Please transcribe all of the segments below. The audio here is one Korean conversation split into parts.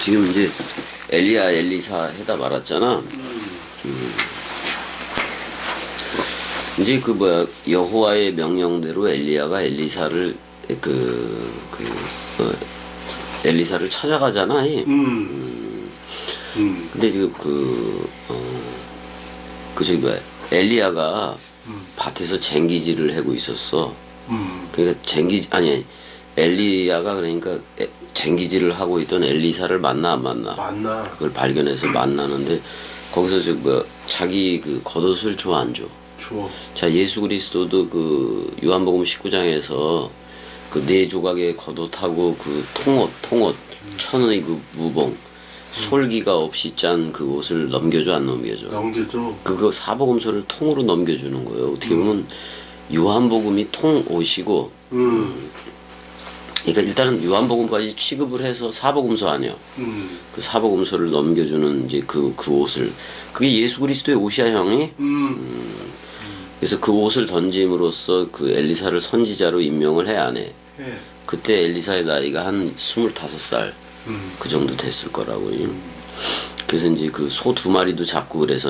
지금 이제 엘리야 엘리사 해다 말았잖아. 이제 그 뭐야 여호와의 명령대로 엘리야가 엘리사를 엘리사를 찾아가잖아. 근데 지금 저기 뭐야 엘리야가 밭에서 쟁기질을 하고 있었어. 그러니까 엘리야가 그러니까 쟁기질을 하고 있던 엘리사를 만나 안 만나? 만나. 그걸 발견해서 만나는데 거기서 저 뭐 자기 그 겉옷을 줘 안 줘? 줘. 자 예수 그리스도도 그 요한복음 19장에서 그 네 조각의 겉옷하고 그 통옷 천의 그 무봉 솔기가 없이 짠 그 옷을 넘겨줘 안 넘겨줘? 넘겨줘. 그거 사복음서를 통으로 넘겨주는 거예요. 어떻게 보면 요한복음이 통옷이고. 그러니까 일단은 요한복음까지 취급을 해서 사복음서 아니야. 그 사복음서를 넘겨주는 이제 그 옷을 그게 예수 그리스도의 옷이야 형이. 그래서 그 옷을 던짐으로써 그 엘리사를 선지자로 임명을 해 안 해? 그때 엘리사의 나이가 한 25살 그 정도 됐을 거라고. 그래서 이제 그 소 2마리도 잡고 그래서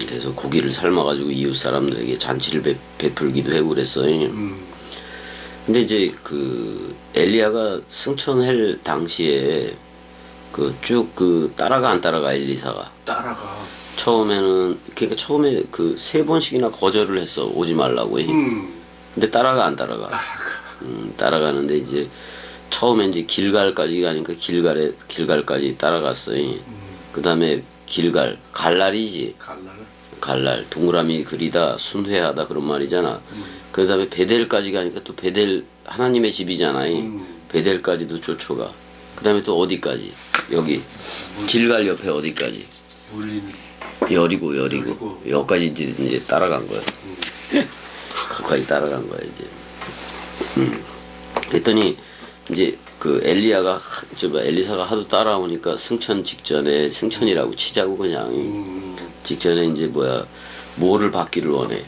그래서 고기를 삶아가지고 이웃 사람들에게 잔치를 베풀기도 하고 그랬어. 근데 이제 그 엘리야가 승천할 당시에 그 쭉 그 따라가 안 따라가 엘리사가 따라가 처음에는 그러니까 처음에 그 3번씩이나 거절을 했어 오지 말라고. 근데 따라가 안 따라가 따라가는데 이제 처음에 이제 길갈까지 가니까 길갈까지 따라갔어. 그 다음에 갈랄이지. 갈랄 동그라미 그리다 순회하다 그런 말이잖아. 그 다음에 베델까지 가니까 또 베델 하나님의 집이잖아. 베델까지도 쫓아가. 그 다음에 또 어디까지? 여기 길갈 옆에 어디까지? 여리고 여기까지 이제 따라간 거야. 거기까지 따라간 거야 이제. 그랬더니 이제 그 엘리사가 하도 따라오니까 승천이라고 치자고 그냥 직전에 이제 뭐를 받기를 원해.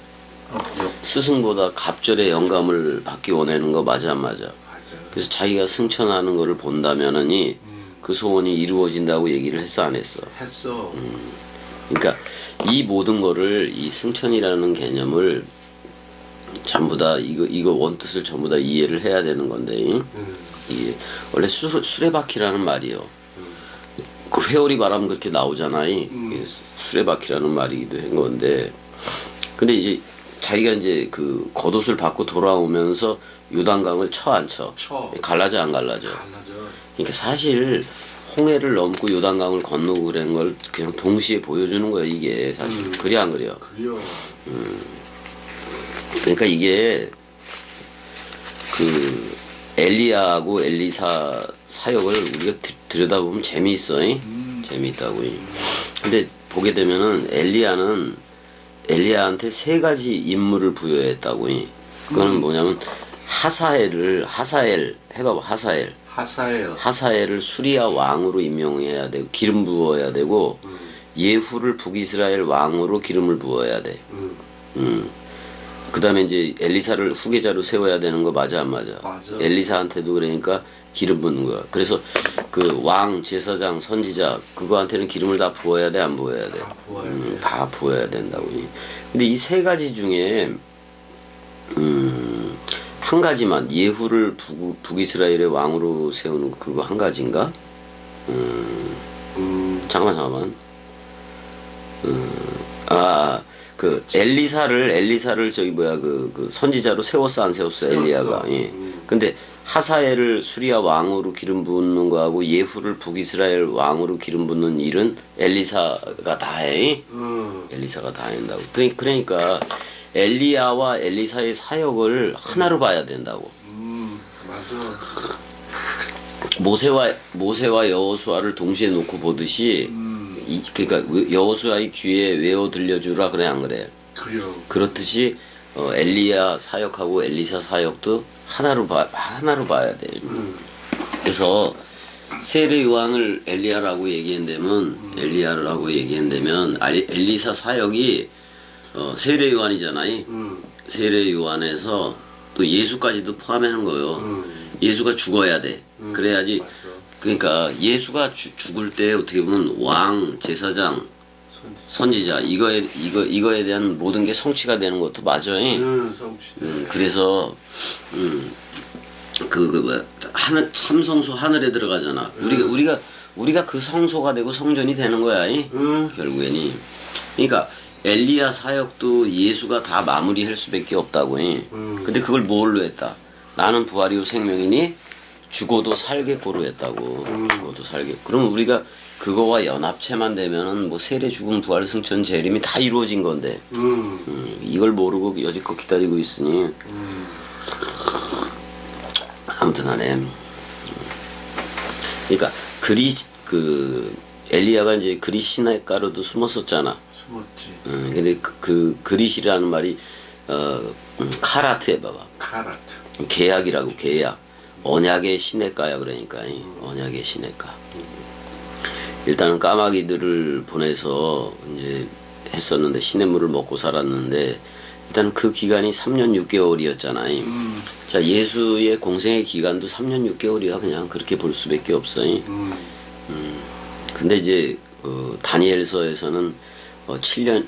스승보다 갑절의 영감을 받기 원하는 거 맞아 안 맞아? 그래서 자기가 승천하는 거를 본다면은 그 소원이 이루어진다고 얘기를 했어 안 했어? 했어. 그러니까 이 모든 거를 이 승천이라는 개념을 전부 다 이거 원뜻을 전부 다 이해를 해야 되는 건데 이게 원래 수레바퀴라는 말이요. 그 회오리 바람 그렇게 나오잖아. 수레바퀴라는 말이기도 한 건데 근데 이제 자기가 이제 그 겉옷을 받고 돌아오면서 요단강을 쳐 안 쳐? 갈라져 안 갈라져? 그러니까 사실 홍해를 넘고 요단강을 건너고 그런 걸 그냥 동시에 보여주는 거야 이게 사실. 그래 안 그래요? 그러니까 이게 그 엘리야하고 엘리사 사역을 우리가 들여다보면 재미있어. 재미있다고. 근데 보게 되면은 엘리야한테 3가지 임무를 부여했다고. 그거는 뭐냐면 하사엘 해봐봐. 하사엘을 수리아 왕으로 임명해야 되고 기름 부어야 되고 예후를 북이스라엘 왕으로 기름을 부어야 돼. 그 다음에 이제 엘리사를 후계자로 세워야 되는 거 맞아 안 맞아? 맞아. 엘리사한테도 그러니까 기름 붓는 거야. 그래서 그 왕, 제사장, 선지자 그거한테는 기름을 다 부어야 돼 안 부어야 돼? 다 부어야 된다고. 근데 이 3가지 중에 한 가지만 예후를 북이스라엘의 왕으로 세우는 그거 한 가지인가? 잠깐만. 그 엘리사를 저기 그 선지자로 세웠어 안 세웠어 엘리야가. 근데 하사엘을 수리아 왕으로 기름 붓는 거하고 예후를 북이스라엘 왕으로 기름 붓는 일은 엘리사가 다 해. 엘리사가 다 한다고. 그러니까 엘리야와 엘리사의 사역을 하나로 봐야 된다고. 맞아. 모세와 여호수아를 동시에 놓고 보듯이 그러니까 여호수아의 귀에 외워 들려주라 그래 안 그래? 그래요. 그렇듯이 엘리야 사역하고 엘리사 사역도 하나로 봐야 돼. 그래서 세례 요한을 엘리야라고 얘기한다면 엘리사 사역이 세례 요한이잖아요. 세례 요한에서 또 예수까지도 포함하는 거예요. 예수가 죽어야 돼. 그래야지 그러니까 예수가 죽을 때 어떻게 보면 왕, 제사장, 선지자 이거에 대한 모든 게 성취가 되는 것도 맞아요. 성취. 그래서 뭐야 하늘 참성소 하늘에 들어가잖아. 우리가 그 성소가 되고 성전이 되는 거야. 결국에는. 그러니까 엘리야 사역도 예수가 다 마무리할 수밖에 없다고. 근데 그걸 뭘로 했다? 나는 부활이요 생명이니 죽어도 살겠고로 했다고. 죽어도 살겠. 그럼 우리가 그거와 연합체만 되면은 뭐 세례 죽음 부활 승천 재림이 다 이루어진 건데. 이걸 모르고 여지껏 기다리고 있으니. 아무튼간에. 그러니까 엘리야가 이제 그릿 시냇가로도 숨었었잖아. 숨었지. 근데 그 그릿이라는 말이 카라트 해봐봐. 카라트. 계약이라고 계약. 언약의 시냇가야 그러니까. 언약의 시냇가. 일단은 까마귀들을 보내서 이제 했었는데 시냇물을 먹고 살았는데 일단 그 기간이 3년 6개월이었잖아요. 자, 예수의 공생의 기간도 3년 6개월이야. 그냥 그렇게 볼 수밖에 없어. 근데 이제 다니엘서에서는 3년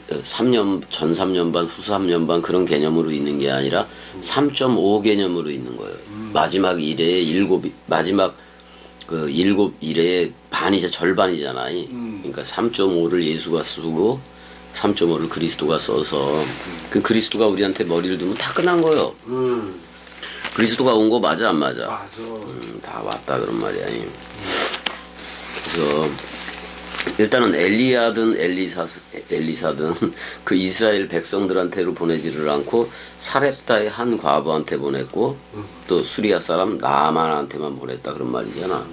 전 3년 반 후 3년 반 그런 개념으로 있는 게 아니라 3.5 개념으로 있는 거예요. 마지막 일에 마지막 그 7일에 반이자 절반이잖아. 그러니까 3.5를 예수가 쓰고 3.5를 그리스도가 써서 그 그리스도가 우리한테 머리를 두면 다 끝난 거예요. 그리스도가 온 거 맞아 안 맞아? 맞아. 다 왔다 그런 말이야. 그래서 일단은 엘리야든 엘리사든 그 이스라엘 백성들한테로 보내지를 않고 사렙다의 한 과부한테 보냈고 또 수리아 사람 나아만한테만 보냈다 그런 말이잖아.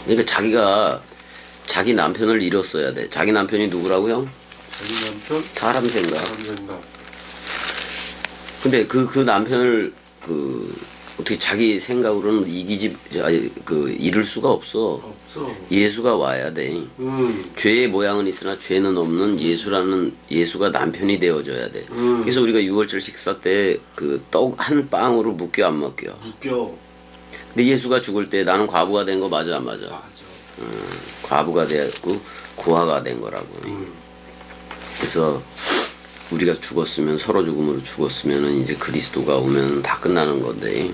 그러니까 자기가 자기 남편을 잃었어야 돼. 자기 남편이 누구라고 형? 자기 남편? 사람 생각. 사람 생각. 근데 그 남편을 어떻게 자기 생각으로는 잃을 수가 없어. 없어. 예수가 와야 돼. 죄의 모양은 있으나 죄는 없는 예수가 남편이 되어줘야 돼. 그래서 우리가 6월절 식사 때 그 떡 한 빵으로 묶여 안 먹겨? 묶여. 근데 예수가 죽을 때 나는 과부가 된 거 맞아 안 맞아? 맞아. 과부가 되고 고아가 된 거라고. 그래서 우리가 죽었으면 서로 죽음으로 죽었으면은 이제 그리스도가 오면 다 끝나는 건데.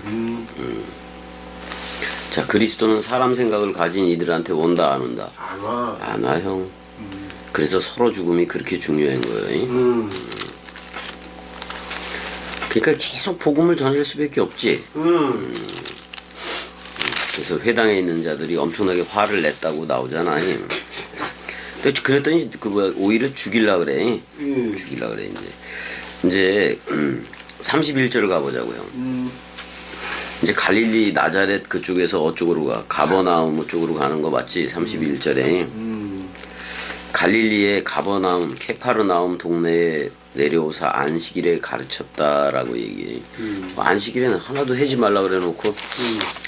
자, 그리스도는 사람 생각을 가진 이들한테 온다 안 온다? 안 와. 안 와 형. 그래서 서로 죽음이 그렇게 중요한 거예요. 그러니까 계속 복음을 전할 수밖에 없지. 그래서 회당에 있는 자들이 엄청나게 화를 냈다고 나오잖아요. 그랬더니 오히려 죽일라 그래. 죽일라 그래 이제 31절 가보자고요. 이제 갈릴리 나자렛 그쪽에서 어쪽으로 가? 가버나움 쪽으로 가는 거 맞지? 31절에 갈릴리의 가버나움 케파르나움 동네에 내려오사 안식일에 가르쳤다라고 얘기해. 안식일에는 하나도 해지 말라 그래 놓고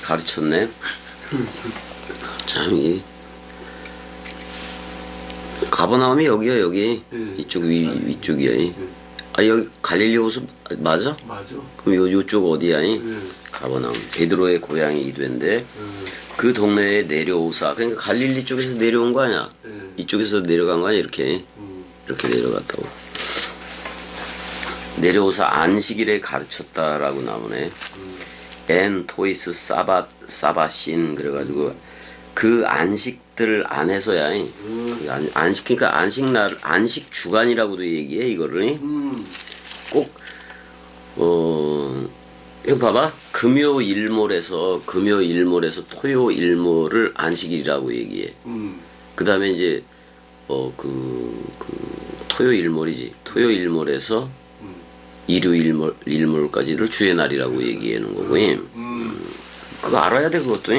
가르쳤네. 참 이게 가버나움이 여기야 여기. 이쪽 위쪽이야. 아 여기 갈릴리 호수 맞아? 맞아. 그럼 요쪽 어디야? 가버나움. 베드로의 고향이 이된데 그 동네에 내려오사. 그러니까 갈릴리 쪽에서 내려온 거 아니야? 이쪽에서 내려간 거 아니야? 이렇게 내려갔다고. 내려오사 안식일에 가르쳤다라고 나오네. 엔 토이스 사바신 그래가지고 그 안식들 안에서야. 그 안식 그러니까 안식 주간이라고도 얘기해 이거를. 꼭 이거 봐봐. 금요일몰에서 토요일몰을 안식일이라고 얘기해. 그 다음에 이제 토요일몰이지. 토요일몰에서 일몰까지를 주의 날이라고 얘기하는 거고. 그거 알아야 돼 그것도.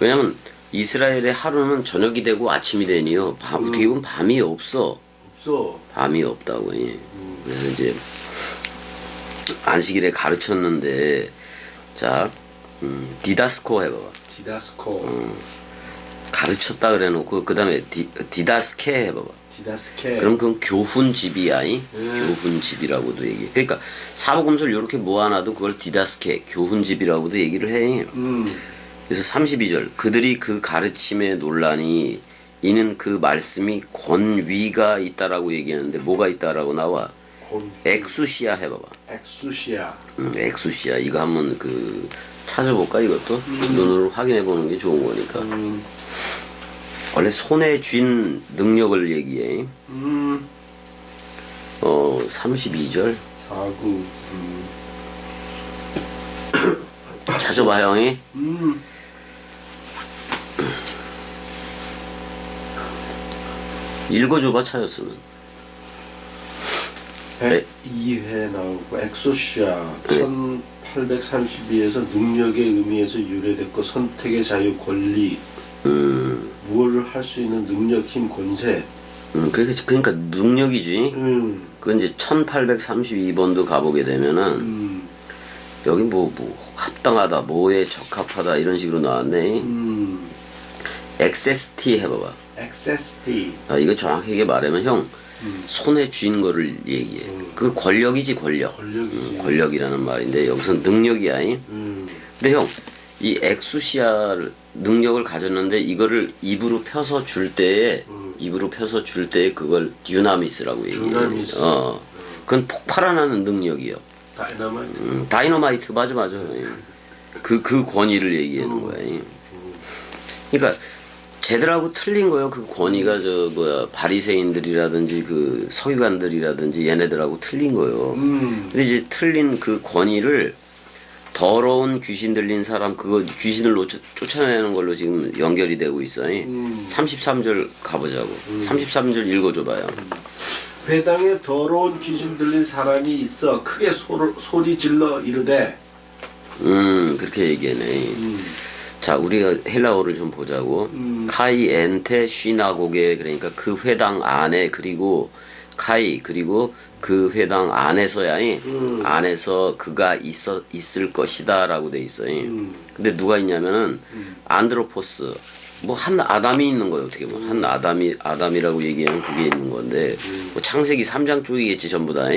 왜냐면 이스라엘의 하루는 저녁이 되고 아침이 되니요. 어떻게 보면 밤이 없어. 밤이 없다고. 그래서 이제 안식일에 가르쳤는데 자 디다스코 해봐봐. 디다스코. 가르쳤다 그래놓고 그 다음에 디다스케 해봐봐. 디다스케. 그럼 그건 교훈집이야. 교훈집이라고도 얘기해. 그러니까 사복음서를 이렇게 모아놔도 그걸 디다스케 교훈집이라고도 얘기를 해. 그래서 32절 그들이 그 가르침에 논란이 이는 그 말씀이 권위가 있다라고 얘기하는데 뭐가 있다라고 나와? 엑수시아 해봐봐. 엑수시아. 엑수시아 이거 한번 그 찾아볼까 이것도 눈으로 확인해 보는 게 좋은 거니까. 원래 손에 쥔 능력을 얘기해. 32절 4구. 찾아봐 형이. 읽어줘봐 찾았으면. 102회 나오고 엑소시아 1832에서 능력의 의미에서 유래됐고 선택의 자유 권리 무엇을 할 수 있는 능력 힘 권세 그러니까 능력이지. 그 이제 1832번도 가보게 되면은 여기 뭐 합당하다, 뭐에 적합하다 이런 식으로 나왔네. XST 해봐봐. XST. 이거 정확하게 말하면 형 손에 쥔 거를 얘기해. 그 권력이지 권력. 권력이지. 권력이라는 말인데 여기서 능력이야. 근데 형 이 엑수시아를 능력을 가졌는데 이거를 입으로 펴서 줄 때에 그걸 듀나미스라고 얘기해. 듀나미스. 그건 폭발하는 능력이요. 다이너마이트. 다이너마이트 맞아. 그 권위를 얘기하는 거야. 그러니까 쟤들하고 틀린 거예요. 그 권위가 바리새인들이라든지 그 서기관들이라든지 얘네들하고 틀린 거예요. 근데 이제 틀린 그 권위를 더러운 귀신 들린 사람 그거 귀신을 쫓아내는 걸로 지금 연결이 되고 있어요. 33절 가보자고. 33절 읽어줘봐요. 회당에 더러운 귀신 들린 사람이 있어 크게 소리 질러 이르되. 그렇게 얘기하네. 자, 우리가 헬라어를 좀 보자고. 카이 엔테 쉬나고게 그러니까 그 회당 안에 그리고 카이 그리고 그 회당 안에서야 안에서 그가 있을 것이다라고 돼 있어요. 근데 누가 있냐면은 안드로포스 뭐 한 아담이 있는 거예요. 어떻게 보면 한 아담이라고 얘기하면 그게 있는 건데 뭐 창세기 3장 쪽이겠지 전부 다.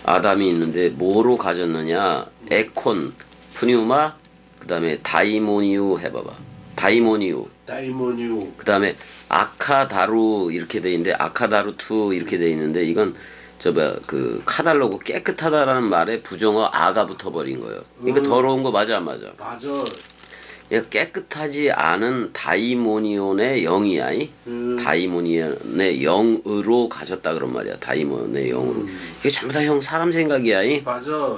아담이 있는데 뭐로 가졌느냐? 에콘, 푸뉴마 그다음에 다이모니우 해봐봐. 다이모니우. 그다음에 아카다루 이렇게 돼 있는데 아카다루투 이렇게 돼 있는데 이건 그 카달로고 깨끗하다라는 말에 부정어 아가 붙어버린 거예요. 그러니까 더러운 거 맞아 안 맞아? 맞아. 그러니까 깨끗하지 않은 다이모니온의 영이야. 다이모니온의 영으로 가졌다 그런 말이야. 다이모니온의 영으로. 이게 전부 다 형 사람 생각이야. 맞아.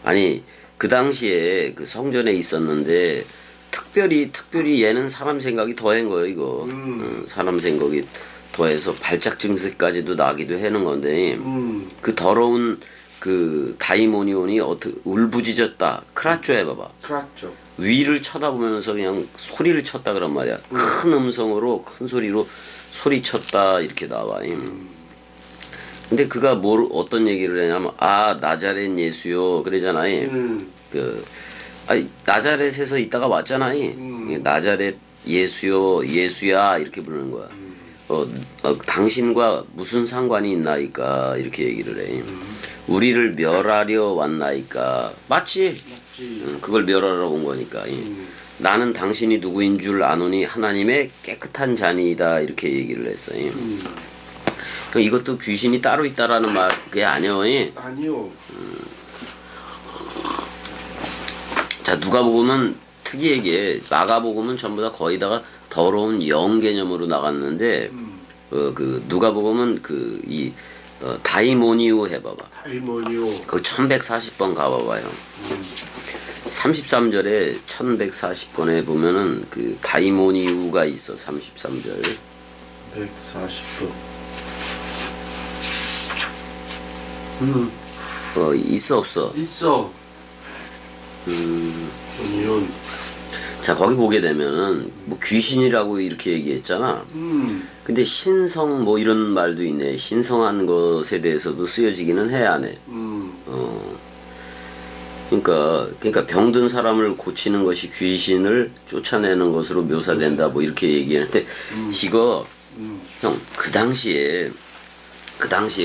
아니 그 당시에 그 성전에 있었는데 특별히 얘는 사람 생각이 더한 거예요 이거. 사람 생각이 더해서 발작 증세까지도 나기도 하는 건데 그 더러운 그 다이모니온이 어떻게 울부짖었다. 크라쪼 해봐봐. 크라쪼. 위를 쳐다보면서 그냥 소리를 쳤다 그런 말이야. 큰 음성으로 큰 소리로 소리쳤다 이렇게 나와. 근데 그가 어떤 얘기를 했냐면 나자렛 예수요 그러잖아요. 나자렛에서 있다가 왔잖아요. 나자렛 예수야 이렇게 부르는 거야. 당신과 무슨 상관이 있나이까 이렇게 얘기를 해. 우리를 멸하려 왔나이까. 맞지? 그걸 멸하러 온 거니까. 나는 당신이 누구인 줄 아노니 하나님의 깨끗한 자니이다 이렇게 얘기를 했어요. 이것도 귀신이 따로 있다라는 말 그게 아니요. 아니요. 자 누가복음은 특이하게 마가복음은 전부 다 거의 다가 더러운 영 개념으로 나갔는데 그 누가복음은 이 다이모니우 해봐봐. 다이모니우. 그 1140번 가봐봐요. 33절에 1140번에 보면은 그 다이모니우가 있어. 33절. 140번. 있어 없어? 있어. 오니온. 자 거기 보게 되면은 뭐 귀신이라고 이렇게 얘기했잖아. 근데 신성 뭐 이런 말도 있네. 신성한 것에 대해서도 쓰여지기는 해 안 해. 그러니까 병든 사람을 고치는 것이 귀신을 쫓아내는 것으로 묘사된다 뭐 이렇게 얘기하는데 이거 형 그 당시에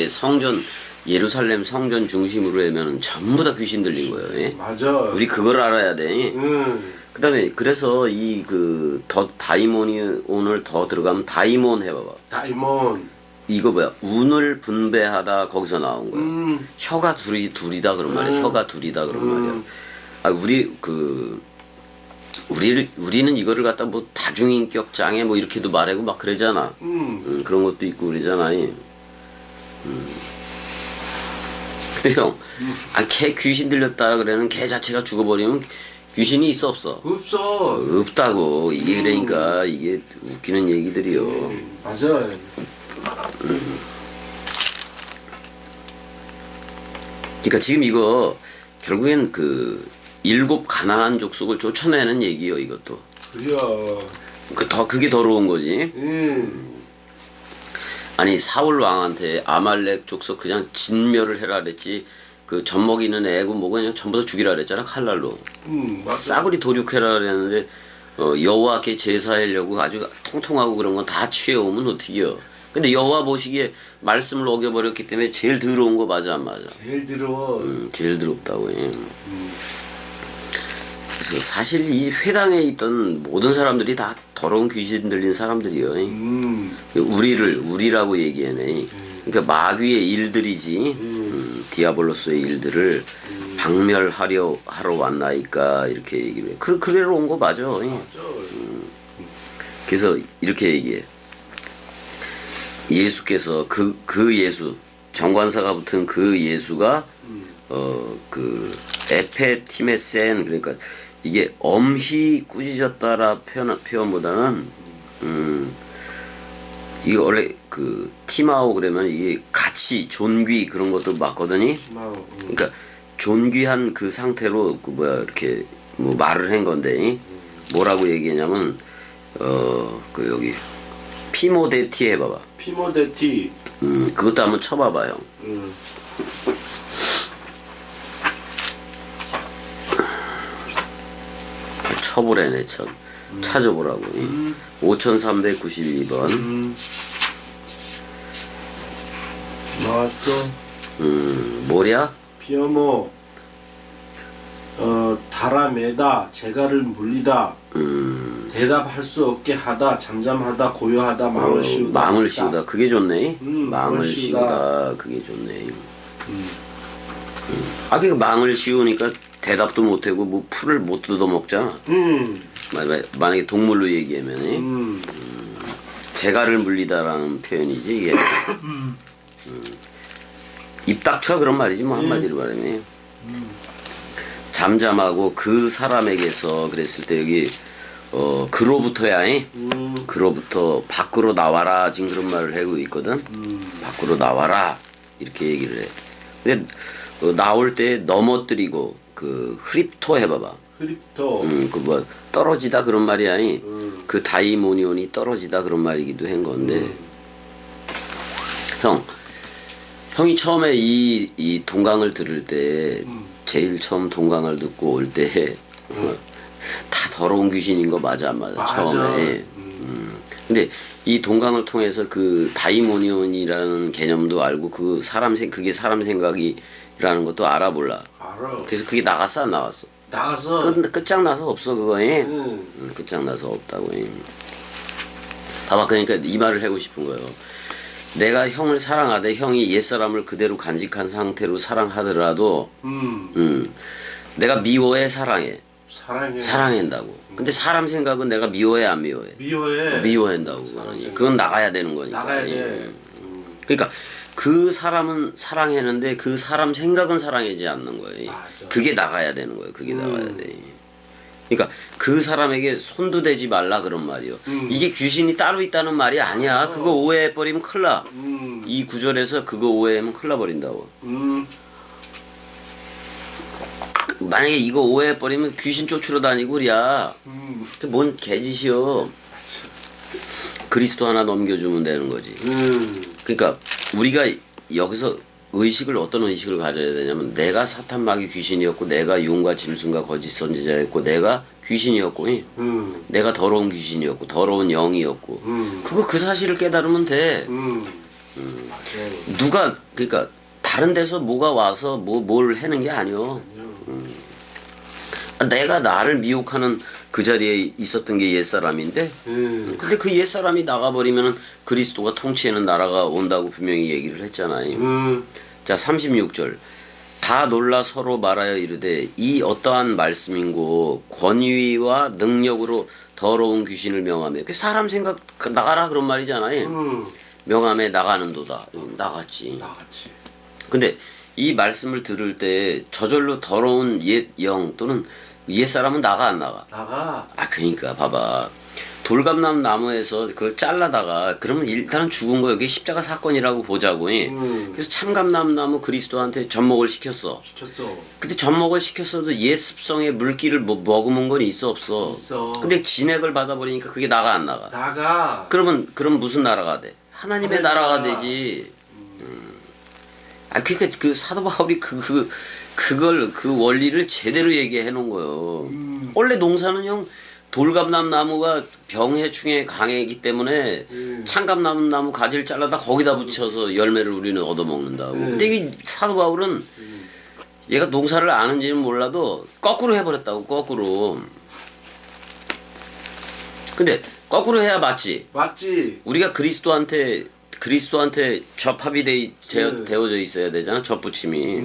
성전 예루살렘 성전 중심으로 하면 전부 다 귀신 들린 거예요. 맞아. 우리 그걸 알아야 돼. 그다음에 그래서 이 그 더 다이몬이 오늘 더 들어가면 다이몬 해봐봐. 다이몬. 이거 뭐야? 운을 분배하다 거기서 나온 거야. 혀가 둘이다 그런 말이야. 혀가 둘이다 그런 말이야. 아 우리는 이거를 갖다 뭐 다중인격 장애 뭐 이렇게도 말하고 막 그러잖아. 그런 것도 있고 그러잖아. 근데 형, 걔 귀신 들렸다 그래는 걔 자체가 죽어버리면 귀신이 있어 없어? 없어. 없다고. 이게 그러니까 이게 웃기는 얘기들이요. 맞아. 그러니까 지금 이거 결국엔 그 7 가나안 족속을 쫓아내는 얘기요 이것도. 그래요. 그게 더러운 거지. 음. 아니 사울 왕한테 아말렉 족속 그냥 진멸을 해라 그랬지. 그 젖먹이는 애고 뭐고 그냥 전부 다 죽이라 그랬잖아 칼날로. 맞아. 싸구리 도륙해라 그랬는데 여호와께 제사하려고 아주 통통하고 그런 건 다 취해오면 어떡해요. 근데 여호와 보시기에 말씀을 어겨버렸기 때문에 제일 더러운 거 맞아 안 맞아? 제일 더러워. 제일 더럽다고. 그래서 사실 이 회당에 있던 모든 사람들이 다 더러운 귀신 들린 사람들이요. 우리라고 얘기하네. 그러니까 마귀의 일들이지. 디아블로스의 일들을 박멸하러 왔나이까 이렇게 얘기를 해. 그래로 온 거 맞아. 그래서 이렇게 얘기해. 예수께서 그 예수 정관사가 붙은 그 예수가 그 에페티메센 그러니까 이게 엄히 꾸짖었다라 표현보다는 이게 원래 그 티마오 그러면 이게 가치 존귀 그런 것도 맞거든요. 그러니까 존귀한 그 상태로 그 뭐야 이렇게 뭐 말을 한 건데 뭐라고 얘기했냐면 그 여기 피모데티 해봐봐. 피모데티. 그것도 한번 쳐봐봐요. 쳐보래네 참. 찾아보라고. 5392번. 나왔어. 뭐랴? 피어모. 다라메다 재갈을 물리다. 대답할 수 없게 하다 잠잠하다 고요하다 망을 씌우다. 망을 씌우다. 그게 좋네. 망을 씌우다. 씌우다. 그게 좋네. 그러니까 망을 씌우니까 대답도 못하고 뭐 풀을 못 뜯어 먹잖아. 만약에 동물로 얘기하면 재갈을 물리다라는 표현이지 이게. 입 닥쳐 그런 말이지 뭐 한마디로 말하면. 잠잠하고 그 사람에게서 그랬을 때 여기 그로부터야. 그로부터 밖으로 나와라 지금 그런 말을 하고 있거든. 밖으로 나와라 이렇게 얘기를 해. 근데 나올 때 넘어뜨리고 그 흐립토 해봐봐. 흐립토. 그 뭐 떨어지다 그런 말이 아니. 그 다이모니온이 떨어지다 그런 말이기도 한 건데. 형이 처음에 이 동강을 들을 때 제일 처음 동강을 듣고 올 때 다 더러운 귀신인 거 맞아 안 맞아? 처음에. 근데 이 동강을 통해서 그 다이모니온이라는 개념도 알고 그게 사람 생각이라는 것도 알아볼라. 알아. 그래서 그게 나갔어 안 나왔어? 나가서. 끝장나서 없어 그거에. 끝장나서 없다고. 봐봐 그러니까 이 말을 하고 싶은 거예요. 내가 형을 사랑하되 형이 옛사람을 그대로 간직한 상태로 사랑하더라도 내가 미워해 사랑해. 사랑한다고. 근데 사람 생각은 내가 미워해 안 미워해? 미워한다고. 그건 나가야 되는 거니까. 나가야 돼. 그러니까 그 사람은 사랑했는데 그 사람 생각은 사랑하지 않는 거예요. 맞아. 그게 나가야 되는 거예요. 그게 나가야 돼. 그러니까 그 사람에게 손도 대지 말라 그런 말이요. 이게 귀신이 따로 있다는 말이 아니야. 그거 오해해버리면 큰일 나. 이 구절에서 그거 오해하면 큰일 나버린다고. 만약에 이거 오해해버리면 귀신 쫓으러 다니고 그래야. 뭔 개짓이요. 그리스도 하나 넘겨주면 되는 거지. 그러니까 우리가 여기서 어떤 의식을 가져야 되냐면 내가 사탄 마귀 귀신이었고 내가 용과 짐승과 거짓 선지자였고 내가 귀신이었고 내가 더러운 귀신이었고 더러운 영이었고 그거 그 사실을 깨달으면 돼. 누가 그러니까 다른 데서 뭐가 와서 뭘 하는 게 아니오. 내가 나를 미혹하는 그 자리에 있었던 게 옛사람인데 근데 그 옛사람이 나가버리면은 그리스도가 통치하는 나라가 온다고 분명히 얘기를 했잖아요. 자 36절 다 놀라 서로 말하여 이르되 이 어떠한 말씀인고 권위와 능력으로 더러운 귀신을 명하며 그 사람 생각 나가라 그런 말이잖아요. 명함에 나가는도다. 나갔지. 근데 이 말씀을 들을 때 저절로 더러운 옛 영 또는 옛 사람은 나가 안 나가? 나가. 아 그러니까 봐봐. 돌감나무 나무에서 그걸 잘라다가 그러면 일단은 죽은 거 여기 십자가 사건이라고 보자고. 그래서 참감나무 그리스도한테 접목을 시켰어. 근데 접목을 시켰어도 옛 습성의 물기를 머금은 건 있어 없어? 있어. 근데 진액을 받아버리니까 그게 나가 안 나가? 나가. 그럼 무슨 나라가 돼? 하나님의 나라가 되지. 아 그러니까 그 사도 바울이 그걸 그 원리를 제대로 얘기해 놓은 거예요. 원래 농사는 형 돌감나무가 병해충에 강하기 때문에 참감나무 가지를 잘라다 거기다 붙여서 열매를 우리는 얻어먹는다고. 근데 이 사도 바울은 얘가 농사를 아는지는 몰라도 거꾸로 해버렸다고. 거꾸로. 근데 거꾸로 해야 맞지. 우리가 그리스도한테 접합이 되어져 있어야 되잖아. 접붙임이.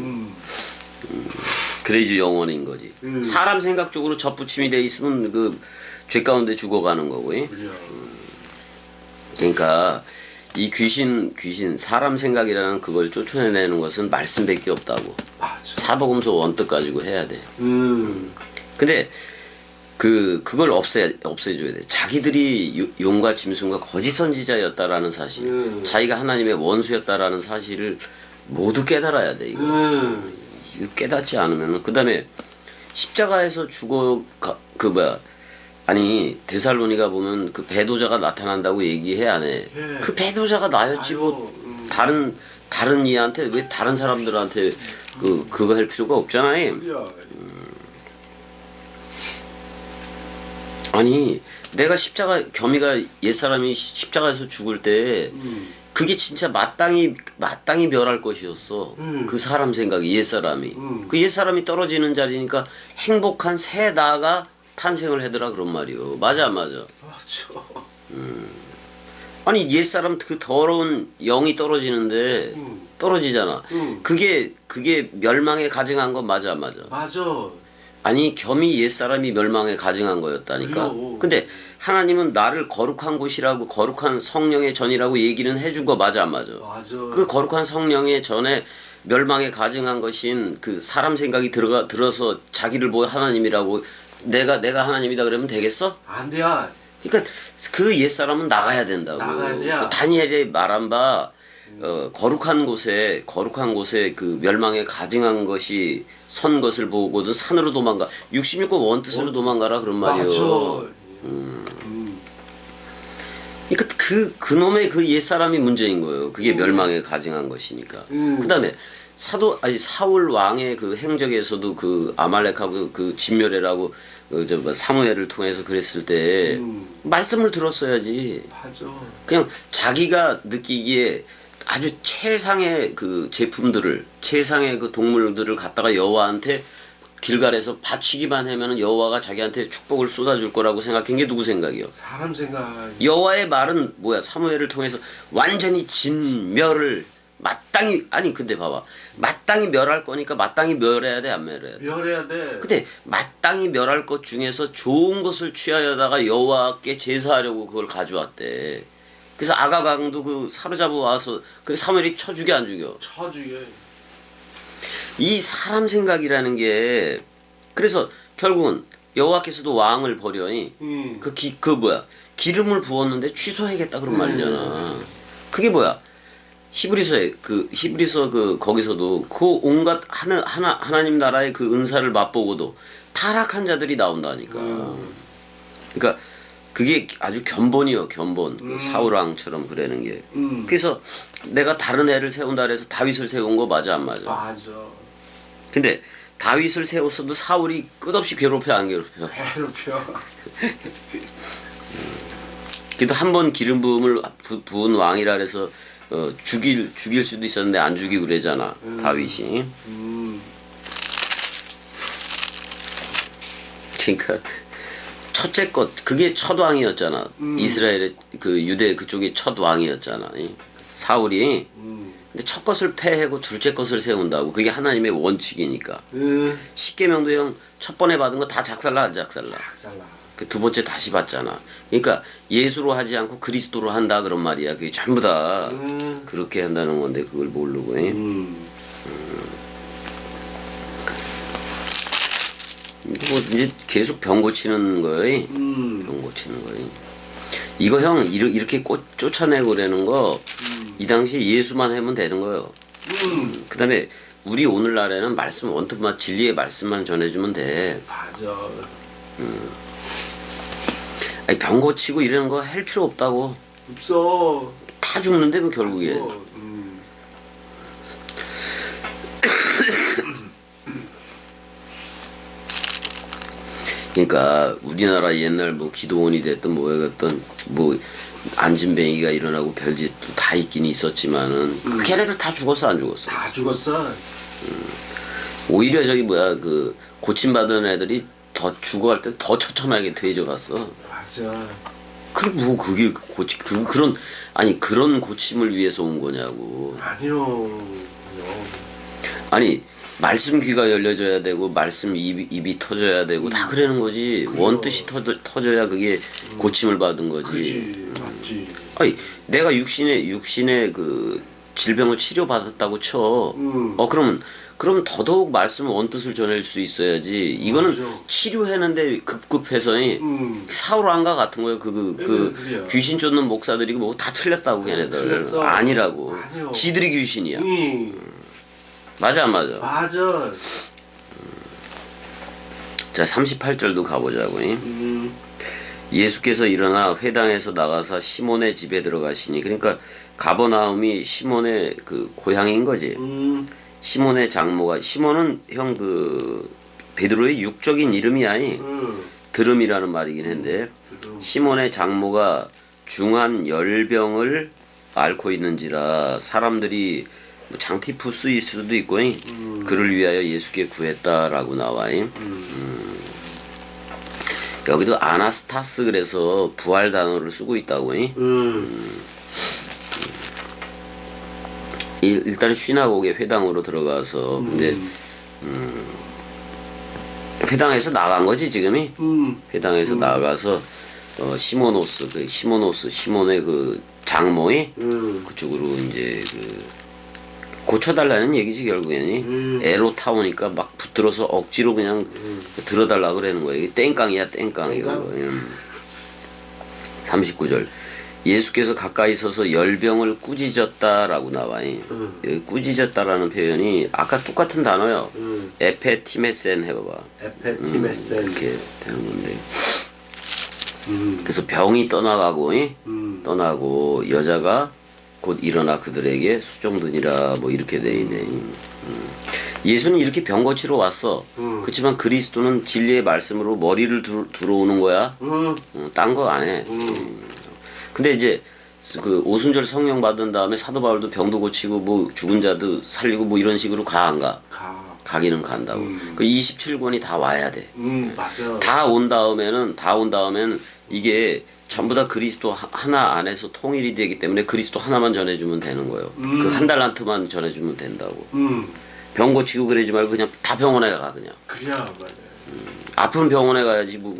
그래야지 영원인 거지. 사람 생각적으로 접붙임이 돼 있으면 그 죄 가운데 죽어가는 거고. 그러니까 이 귀신 사람 생각이라는 그걸 쫓아내는 것은 말씀밖에 없다고. 맞아. 사복음서 원뜻 가지고 해야 돼. 근데 그걸 없애줘야 돼. 자기들이 용과 짐승과 거짓 선지자였다라는 사실, 자기가 하나님의 원수였다라는 사실을 모두 깨달아야 돼. 이거 깨닫지 않으면 그 다음에 십자가에서 아니 데살로니가 보면 그 배도자가 나타난다고 얘기해 안 해? 그 배도자가 나였지 뭐 다른 이한테 왜 다른 사람들한테 그거 할 필요가 없잖아요. 아니 내가 겸이가 옛사람이 십자가에서 죽을 때 그게 진짜 마땅히 멸할 것이었어. 그 사람 생각이 옛사람이. 그 옛사람이 떨어지는 자리니까 행복한 새 나가 탄생을 하더라 그런 말이요. 맞아. 아니 옛사람 그 더러운 영이 떨어지는데 떨어지잖아. 그게 멸망에 가증한 건 맞아. 아니 겸이 옛사람이 멸망에 가증한 거였다니까. 근데 하나님은 나를 거룩한 곳이라고 거룩한 성령의 전이라고 얘기는 해준 거 맞아. 그 거룩한 성령의 전에 멸망에 가증한 것인 그 사람 생각이 들어서 자기를 뭐 하나님이라고 내가 하나님이다 그러면 되겠어? 안 돼. 그러니까 그 옛사람은 나가야 된다고. 나가야 돼요. 그 다니엘이 말한 바 거룩한 곳에 그 멸망에 가증한 것이 선 것을 보고도 산으로 도망가. 66권 원뜻으로 도망가라 그런 말이요. 그러니까 그놈의 그 옛사람이 문제인 거예요. 그게 멸망에 가증한 것이니까. 그다음에 사울 왕의 그 행적에서도 그 아말렉하고 그 진멸해라고 사무엘을 통해서 그랬을 때 말씀을 들었어야지. 그냥 자기가 느끼기에 아주 최상의 그 최상의 그 동물들을 갖다가 여호와한테 길갈에서 바치기만 하면은 여호와가 자기한테 축복을 쏟아줄 거라고 생각한 게 누구 생각이요? 사람 생각. 여호와의 말은 뭐야? 사무엘을 통해서 완전히 진멸을 마땅히. 아니 근데 봐봐, 마땅히 멸할 거니까 마땅히 멸해야 돼, 안 멸해야 돼? 멸해야 돼. 근데 마땅히 멸할 것 중에서 좋은 것을 취하여다가 여호와께 제사하려고 그걸 가져왔대. 그래서 아가강도 그 사로잡아 와서 그 사무엘이 쳐 죽여 안 죽여? 쳐 죽여. 이 사람 생각이라는 게 그래서 결국은 여호와께서도 왕을 버려니 그 뭐야? 기름을 부었는데 취소하겠다 그런 말이잖아. 그게 뭐야? 히브리서 거기서도 그 온갖 하나님 나라의 그 은사를 맛보고도 타락한 자들이 나온다니까. 그러니까 그게 아주 견본이요, 견본. 그 사울왕처럼 그러는 게. 그래서 내가 다른 애를 세운다 그래서 다윗을 세운 거 맞아, 안 맞아? 맞아. 근데 다윗을 세웠어도 사울이 끝없이 괴롭혀, 안 괴롭혀? 괴롭혀. 그래도 한 번 기름 부음을 부은 왕이라 그래서 죽일 수도 있었는데 안 죽이고 그러잖아, 다윗이. 그러니까 첫째 것 그게 첫 왕이었잖아. 이스라엘의 그 유대 그쪽이 첫 왕이었잖아. 사울이. 근데 첫 것을 패하고 둘째 것을 세운다고. 그게 하나님의 원칙이니까. 십계명도 형 첫 번에 받은 거 다 작살나 안 작살나. 작살나. 그 두 번째 다시 받잖아. 그러니까 예수로 하지 않고 그리스도로 한다 그런 말이야. 그게 전부 다 그렇게 한다는 건데 그걸 모르고. 뭐 이제 계속 병 고치는 거예요. 병 고치는 거예요. 이거 형 이렇게 쫓아내고 그러는 거 이 당시 예수만 하면 되는 거예요. 그다음에 우리 오늘날에는 말씀 원톱만 진리의 말씀만 전해주면 돼. 맞아. 아니, 병 고치고 이러는 거 할 필요 없다고. 없어. 다 죽는데 뭐 결국에. 그러니까 우리나라 옛날 뭐 기도원이 됐든 뭐야 됐든 뭐 안진뱅이가 일어나고 별짓도 다 있긴 있었지만은 그 걔네들 다 죽었어 안 죽었어? 다 죽었어. 오히려 저기 뭐야 그 고침받은 애들이 더 죽어갈 때 더 처참하게 되져갔어. 맞아. 그게 뭐 그게 그런 아니 그런 고침을 위해서 온 거냐고. 아니요. 아니 말씀 귀가 열려져야 되고 말씀 입이 터져야 되고 다 그러는 거지. 원뜻이 터져야 그게 고침을 받은 거지. 그렇지. 맞지. 아니 내가 육신의 그 질병을 치료받았다고 쳐. 그럼 더더욱 말씀 원뜻을 전할 수 있어야지. 이거는 맞아. 치료했는데 급급해서 사울왕과 같은 거예요. 그 귀신 쫓는 목사들이 뭐 다 틀렸다고 걔네들. 틀렸어. 아니라고. 아니요. 지들이 귀신이야. 맞아 안 맞아? 맞아. 자 38절도 가보자고. 예수께서 일어나 회당에서 나가서 시몬의 집에 들어가시니 그러니까 가버나움이 시몬의 그 고향인 거지. 시몬의 장모가 시몬은 형 그 베드로의 육적인 이름이 아니 드름이라는 말이긴 한데 시몬의 장모가 중한 열병을 앓고 있는지라 사람들이 뭐 장티푸스일 수도 있고 그를 위하여 예수께 구했다라고 나와. 여기도 아나스타스 그래서 부활 단어를 쓰고 있다고. 일단 쉬나고게 회당으로 들어가서 근데 회당에서 나간 거지 지금이. 회당에서 나가서 시몬의 그 장모이 그쪽으로 이제 그 고쳐달라는 얘기지 결국에는. 애로 타오니까 막 붙들어서 억지로 그냥 들어달라 그러는 거예요. 이게 땡깡이야 땡깡 이거. 39절 예수께서 가까이 서서 열병을 꾸짖었다라고 나와요. 여기 꾸짖었다라는 표현이 아까 똑같은 단어요. 에페티메센 해봐봐. 에페티메센. 그렇게 되는 건데. 그래서 병이 떠나고 여자가 곧 일어나 그들에게 수종드니라 뭐 이렇게 돼 있네. 예수는 이렇게 병 고치러 왔어. 그렇지만 그리스도는 진리의 말씀으로 머리를 들어오는 거야. 딴 거 안 해. 근데 이제 그 오순절 성령 받은 다음에 사도 바울도 병도 고치고 뭐 죽은 자도 살리고 뭐 이런 식으로 가 안 가? 가기는 간다고. 그 27권이 다 와야 돼. 맞아. 다 온 다음에는 이게 전부 다 그리스도 하나 안에서 통일이 되기 때문에 그리스도 하나만 전해주면 되는 거예요. 그 한 달란트만 전해주면 된다고. 병 고치고 그러지 말고 그냥 다 병원에 가 그냥. 그래 맞아. 아픈 병원에 가야지 뭐.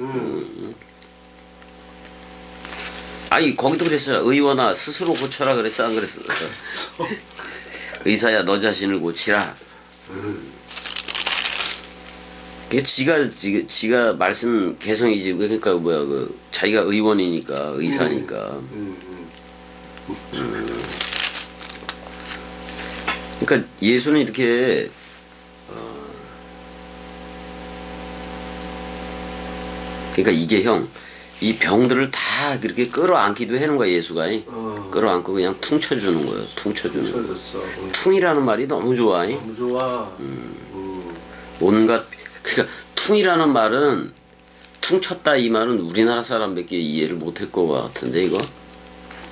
아니 거기도 그랬어요. 의원아 스스로 고쳐라 그랬어 안 그랬어? 의사야 너 자신을 고치라. 그게 지가 말씀 개성이지. 그러니까 뭐야 그 자기가 의원이니까 의사니까. 그러니까 예수는 이렇게 그러니까 이게 형 이 병들을 다 그렇게 끌어안기도 하는 거야 예수가. 끌어안고 그냥 퉁쳐주는 거예요. 퉁쳐주는 거. 퉁이라는 말이 너무 좋아. 너무 좋아. 온갖 그러니까 퉁이라는 말은 퉁쳤다 이 말은 우리나라 사람밖에 이해를 못할 것 같은데 이거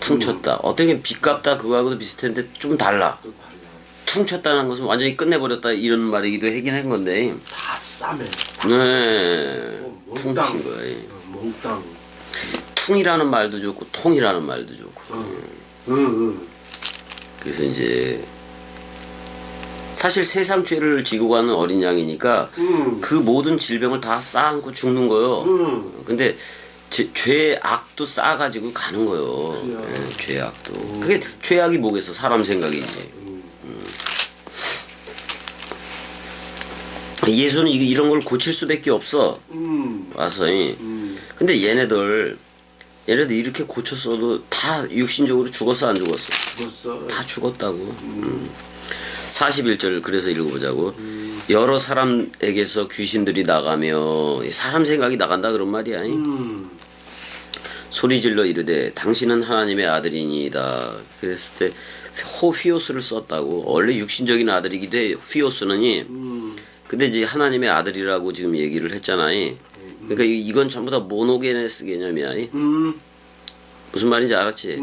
퉁쳤다 어떻게 빚갚다 그거하고도 비슷한데 좀 달라. 퉁쳤다는 것은 완전히 끝내버렸다 이런 말이기도 하긴 한 건데 다 싸매. 네 퉁친 거야. 몽땅. 퉁이라는 말도 좋고 통이라는 말도 좋고. 응. 그래서 이제 사실 세상 죄를 지고 가는 어린 양이니까 그 모든 질병을 다 쌓아안고 죽는 거요. 근데 죄악도 쌓아가지고 가는 거요. 예, 죄악도. 그게 죄악이 뭐겠어? 사람 생각이지. 예수는 이런 걸 고칠 수밖에 없어. 와서. 근데 얘네들 이렇게 고쳤어도 다 육신적으로 죽었어 안 죽었어? 죽었어. 다 죽었다고. 41절 그래서 읽어보자고. 여러 사람에게서 귀신들이 나가며 사람 생각이 나간다 그런 말이야. 소리질러 이르되 당신은 하나님의 아들이니이다. 그랬을 때 호휘오스를 썼다고. 원래 육신적인 아들이기도 해. 휘오스는이. 근데 이제 하나님의 아들이라고 지금 얘기를 했잖아요. 그러니까 이건 전부 다 모노게네스 개념이야. 무슨 말인지 알았지?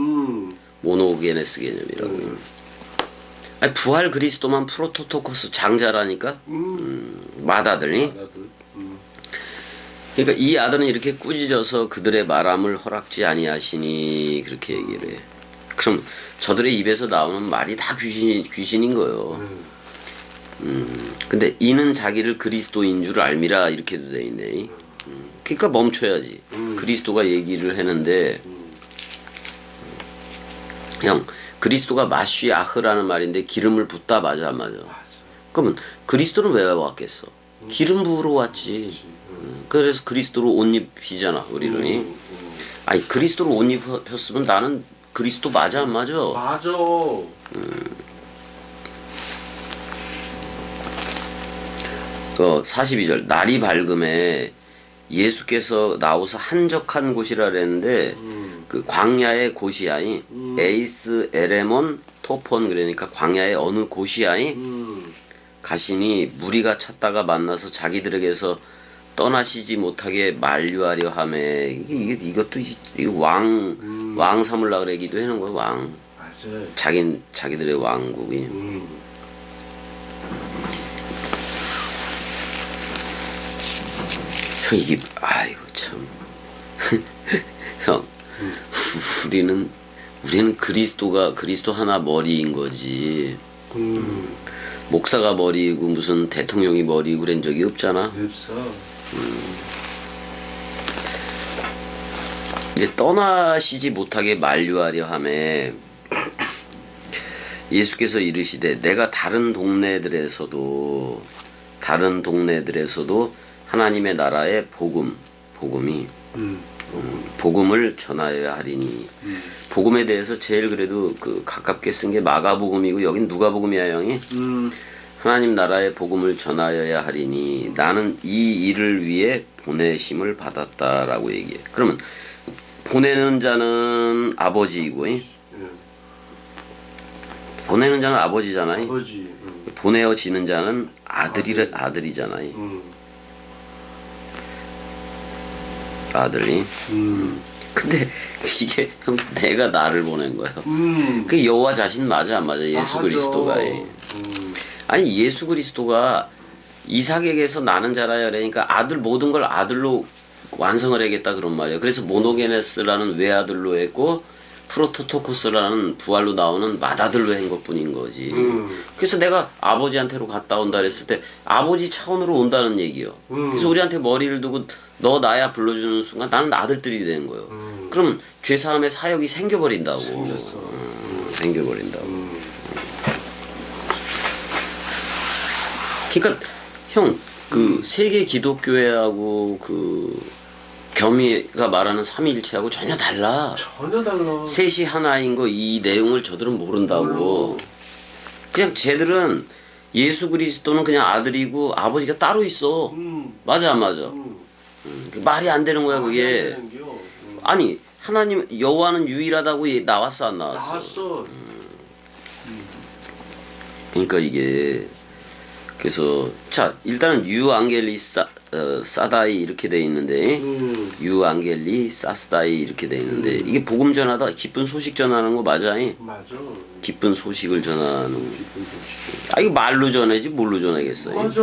모노게네스 개념이라고. 아니, 부활 그리스도만 프로토토코스 장자라니까. 맏아들이. 그러니까 이 아들은 이렇게 꾸짖어서 그들의 말함을 허락지 아니하시니 그렇게 얘기를 해. 그럼 저들의 입에서 나오는 말이 다 귀신인 거예요. 근데 이는 자기를 그리스도인 줄 알미라 이렇게도 돼 있네. 그러니까 멈춰야지. 그리스도가 얘기를 했는데 형 그리스도가 마쉬아흐라는 말인데 기름을 붓다 맞아 안 맞아? 그러면 그리스도는 왜 왔겠어? 기름 부으러 왔지. 그래서 그리스도로 옷 입히잖아 우리는. 아니 그리스도로 옷 입혔으면 나는 그리스도 맞아 안 맞아? 맞아. 42절 날이 밝음에 예수께서 나오서 한적한 곳이라 그랬는데 그 광야의 곳이야이. 에이스 에레몬 토폰 그러니까 광야의 어느 곳이야이. 가시니 무리가 찾다가 만나서 자기들에게서 떠나시지 못하게 만류하려 하매 이것도 왕 삼으려 그러기도 하는 거야. 왕. 맞아. 자기들의 왕국이. 이게 아이고 참. 형 우리는 그리스도 하나 머리인 거지. 목사가 머리이고 무슨 대통령이 머리이고 그런 적이 없잖아. 없어. 이제 떠나시지 못하게 만류하려 하매 예수께서 이르시되 내가 다른 동네들에서도 하나님의 나라의 복음을 전하여야 하리니. 복음에 대해서 제일 그래도 그 가깝게 쓴 게 마가복음이고 여긴 누가복음이야 형이. 하나님 나라의 복음을 전하여야 하리니 나는 이 일을 위해 보내심을 받았다라고 얘기해. 그러면 보내는 자는 아버지이고 보내는 자는 아버지잖아요. 아버지. 보내어지는 자는 아들이잖아요. 아들이. 근데 이게 형 내가 나를 보낸 거예요. 그 여호와 자신 맞아 안 맞아? 예수 그리스도가. 아니 예수 그리스도가 이삭에게서 나는 자라야 그러니까 모든 걸 아들로 완성을 하겠다 그런 말이에요. 그래서 모노게네스라는 외아들로 했고 프로토토코스라는 부활로 나오는 맏아들로 한 것뿐인 거지. 그래서 내가 아버지한테로 갔다 온다 그랬을 때 아버지 차원으로 온다는 얘기요. 그래서 우리한테 머리를 두고 너 나야 불러주는 순간 나는 아들들이 되는 거예요. 그러면 죄사함의 사역이 생겨버린다고. 생겨버린다고. 그러니까 형 그 세계 기독교회하고 그 겸이가 말하는 삼위일체하고 전혀 달라. 전혀 달라. 셋이 하나인 거 이 내용을 저들은 모른다고. 그냥 쟤들은 예수 그리스도는 그냥 아들이고 아버지가 따로 있어. 맞아 안 맞아? 말이 안 되는 거야 그게. 아니 하나님 여호와는 유일하다고 나왔어 안 나왔어? 나왔어. 그러니까 이게 그래서 자 일단은 유앙겔리 사다이 이렇게 돼 있는데 유앙겔리 사스다이 이렇게 돼 있는데 이게 복음 전하다 기쁜 소식 전하는 거 맞아? 맞아. 기쁜 소식을 전하는. 아 이거 말로 전하지 뭘로 전하겠어? 맞아.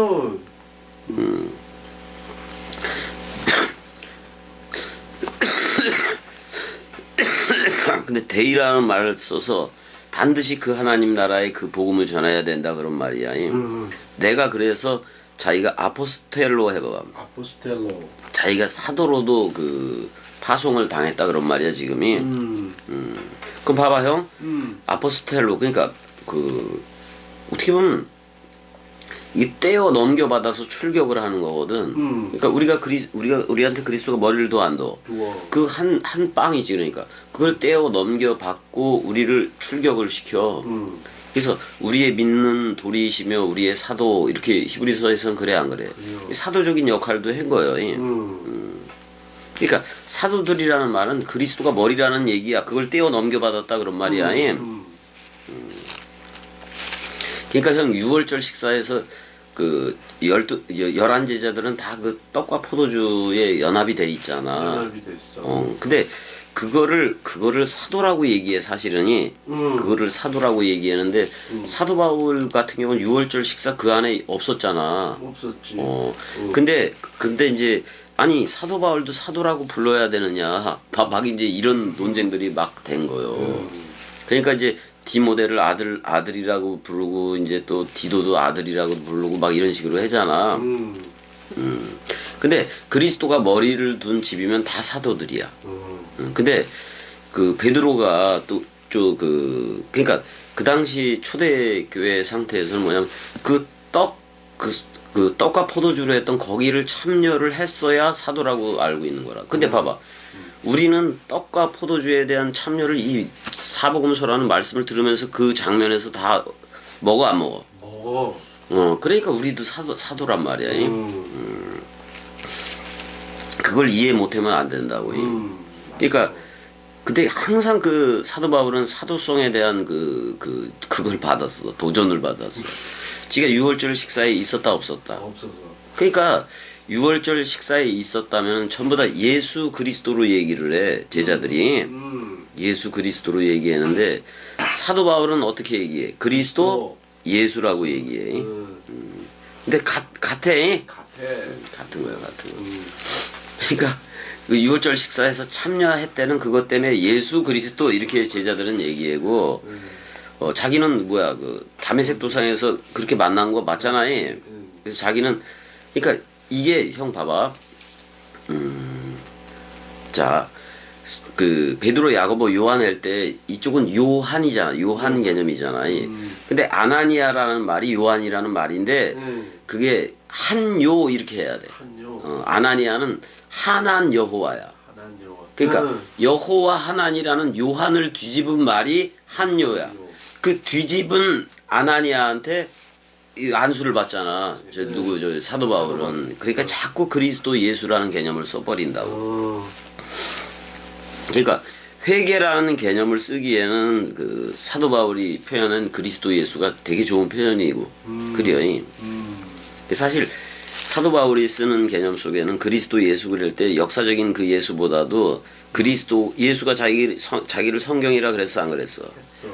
근데 데이라는 말을 써서 반드시 그 하나님 나라의 그 복음을 전해야 된다 그런 말이야. 내가 그래서 자기가 아포스텔로 해봐. 아포스텔로. 자기가 사도로도 그 파송을 당했다 그런 말이야 지금이. 그럼 봐봐 형. 아포스텔로 그러니까 그 어떻게 보면 이 떼어 넘겨받아서 출격을 하는 거거든. 그러니까 우리한테 그리스도가 머리를 도 안 둬. 그 한 빵이지 그러니까 그걸 떼어 넘겨받고 우리를 출격을 시켜. 그래서 우리의 믿는 도리이시며 우리의 사도 이렇게 히브리서에서는 그래 안 그래? 사도적인 역할도 한 거예요. 그러니까 사도들이라는 말은 그리스도가 머리라는 얘기야. 그걸 떼어 넘겨받았다 그런 말이야. 그러니까 형 6월절 식사에서 그 11 제자들은 다 그 떡과 포도주에 연합이 돼 있잖아. 연합이 돼 있어. 근데 그거를 사도라고 얘기해 사실은이. 그거를 사도라고 얘기하는데 사도 바울 같은 경우는 6월절 식사 그 안에 없었잖아. 없었지. 근데 이제 아니 사도 바울도 사도라고 불러야 되느냐 막 이제 이런 논쟁들이 막 된 거예요. 그러니까 이제 디모데를 아들이라고 부르고 이제 또 디도도 아들이라고 부르고 막 이런 식으로 하잖아. 근데 그리스도가 머리를 둔 집이면 다 사도들이야. 근데 그 베드로가 또 그러니까 그 당시 초대교회 상태에서는 뭐냐면 그 떡과 포도주로 했던 거기를 참여를 했어야 사도라고 알고 있는 거라. 근데 봐봐. 우리는 떡과 포도주에 대한 참여를 이 사복음서라는 말씀을 들으면서 그 장면에서 다 먹어 안 먹어? 먹어. 그러니까 우리도 사도란 말이야. 그걸 이해 못하면 안 된다고. 그러니까 근데 항상 그 사도 바울은 사도성에 대한 그걸 받았어. 도전을 받았어. 지가 6월절 식사에 있었다 없었다. 없어서. 그러니까 6월절 식사에 있었다면 전부 다 예수 그리스도로 얘기를 해 제자들이. 예수 그리스도로 얘기하는데 사도 바울은 어떻게 얘기해? 그리스도 예수라고 얘기해. 근데 같아. 같은 거야 같은 거. 그러니까 그 6월절 식사에서 참여했다는 그것 때문에 예수 그리스도 이렇게 제자들은 얘기하고 자기는 뭐야 그 다메섹 도상에서 그렇게 만난 거 맞잖아. 그래서 자기는 그러니까 이게 형 봐봐. 자, 그 베드로, 야고보, 요한 할 때 이쪽은 요한이잖아. 요한 개념이잖아. 근데 아나니아라는 말이 요한이라는 말인데 그게 한요 이렇게 해야 돼. 아나니아는 하난 여호와야. 그러니까 여호와 하난이라는 요한을 뒤집은 말이 한요야. 그 뒤집은 아나니아한테 안수를 받잖아. 저 사도 바울은. 그러니까 자꾸 그리스도 예수라는 개념을 써버린다고. 그러니까 회개라는 개념을 쓰기에는 그 사도 바울이 표현한 그리스도 예수가 되게 좋은 표현이고 그래요. 사실 사도 바울이 쓰는 개념 속에는 그리스도 예수 그럴 때 역사적인 그 예수보다도 그리스도 예수가 자기를 성경이라 그랬어 안 그랬어?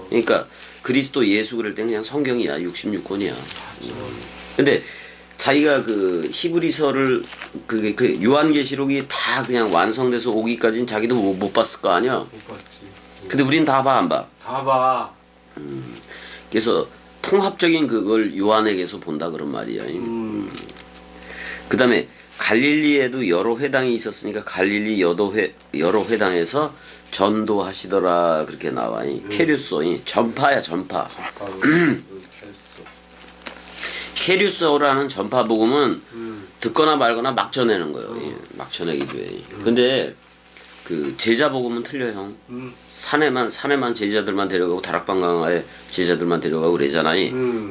그러니까 그리스도 예수 그럴 때 그냥 성경이야. 66권이야. 근데 자기가 그 히브리서를 그 요한계시록이 다 그냥 완성돼서 오기까지는 자기도 못 봤을 거 아니야. 못 봤지. 근데 우린 다 봐 안 봐? 다 봐. 그래서 통합적인 그걸 요한에게서 본다 그런 말이야. 그 다음에 갈릴리에도 여러 회당이 있었으니까 갈릴리 여러 회당에서 전도하시더라 그렇게 나와. 케류소 전파야 전파. 케류소라는 전파 복음은 듣거나 말거나 막 전하는 거예요. 막 전하기도 해. 근데 그 제자 복음은 틀려 형. 산에만 제자들만 데려가고 다락방 강화에 제자들만 데려가고 그러잖아.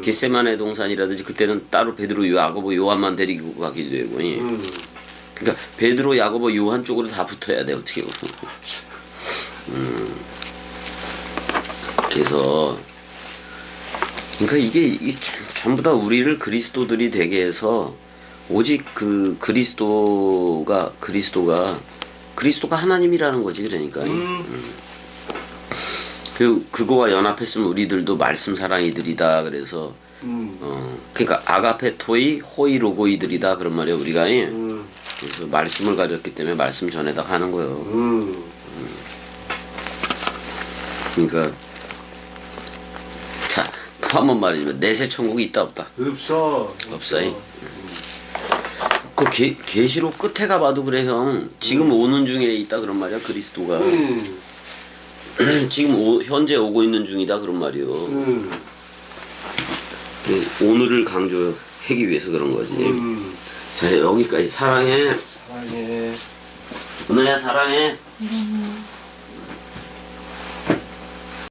겟세마네 동산이라든지 그때는 따로 베드로, 야고보, 요한만 데리고 가기도 되고. 그러니까 베드로, 야고보, 요한 쪽으로 다 붙어야 돼 어떻게 보면. 그래서 그러니까 이게 전부 다 우리를 그리스도들이 되게 해서 오직 그 그리스도가 하나님이라는 거지 그러니까. 그거와 연합했으면 우리들도 말씀 사랑이들이다 그래서 그러니까 아가페토이 호이 로고이들이다 그런 말이야 우리가. 그래서 말씀을 가졌기 때문에 말씀 전에다 가는 거예요. 그러니까 자, 또 한 번 말해주면 내세 천국이 있다 없다? 없어. 없어요. 그 계시록 끝에 가봐도 그래 형. 지금 오는 중에 있다 그런 말이야 그리스도가. 지금 현재 오고 있는 중이다 그런 말이요. 그 오늘을 강조하기 위해서 그런 거지. 자 여기까지 사랑해. 사랑해. 은혜야 사랑해. 이러면